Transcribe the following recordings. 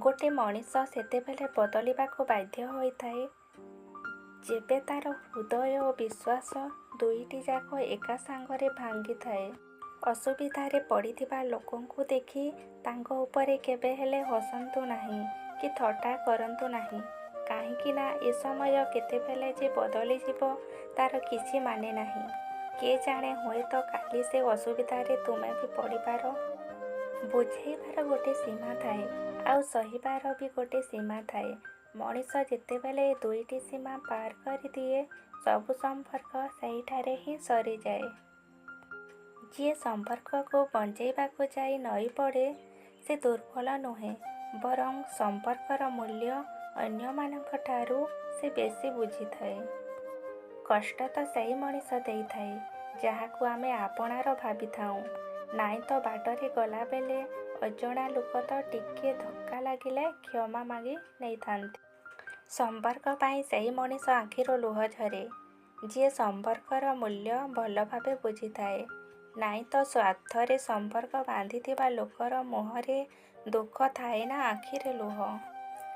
गोटे मनीष सेतेबेले बदलिबाकू बाध्य होइथाए जेबे तार हृदय और विश्वास दुईटी जाक एका सांगरे भांगी थाए। असुविधारे पड़िथिबा लोकंकु देखि तांको उपरे केबे हेले हसंतु नाही कि थट्टा करंतु नाही, काहींकि ना ए समय केतेबेले जे बदली जिवो तार किछि माने नाही। के जाने हुए तो काली से असुविधारे तुमे भी पड़िपार। बुझेइबार गोटे सीमा थाए आउ सहिबार भी गोटे सीमा थाए। मनीष जेतेबेले दुईटी सीमा पार कर दिए सबु संपर्क सेहिठारे ही सरी जाए। जी संपर्क को बंचेइबाकू जाई नई पड़े से दुर्बल नुहे, बरं संपर्कर मूल्य अन्य मानक ठारू से बेसी बुझी थाए। कष्ट तो सही मनीष देई थाए जहाकू आमे आपणार भावी थाऊ, नाई तो बाटरे गला बेले अजणा लोक तो टिके धक्का लागिले क्षमा मागी नहीं थांती। संपर्क पाई सही मनीष आखिर लुह झरे जी संपर्कर मूल्य भल भावे बुझी थाए, नाई तो स्वार्थरे संपर्क बांधिथिबा लोकर मुहरे दुख थाए ना आखिरे लुह।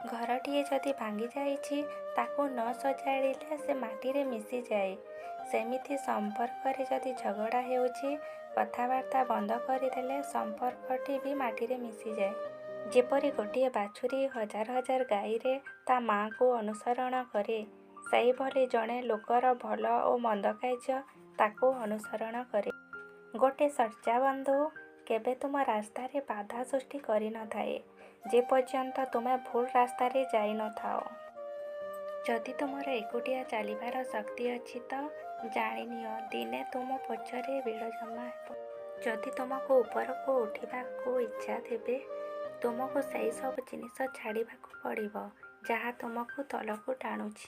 घरटीए जदि भांगी जाइछि ताकू न सजाड़िले से माटीरे मिसी जाए, सेमिथि संपर्करे जदि झगड़ा हेउछि कथाबार्ता बंद करदेले संपर्कटी भी माटीरे मिसी जाए। जेपरि गोटे बाछुरी हजार हजार गाईरे ता माँ को अनुसरण करे, सेही भली जड़े लोकर भल और मंद कार्य ताकू अनुसरण करे। गोटे सच्चा बंधु केबे तुम रास्तारे बाधा सृष्टि करि न थाए जे पर्यंत तुमे भूल रास्तारे जाई न थाओ। जदि तुमर एकुटिया चलिबार शक्ति अछि तो जानि नियो दिने तुम पछरे भिड़ जमा हेबो। जदि तुमको ऊपर को उठिबाकू इच्छा थेबे तुमको सही सब जिनिस छाड़िबाकू पड़िबो जहा तुमको तलकू टाणुछि।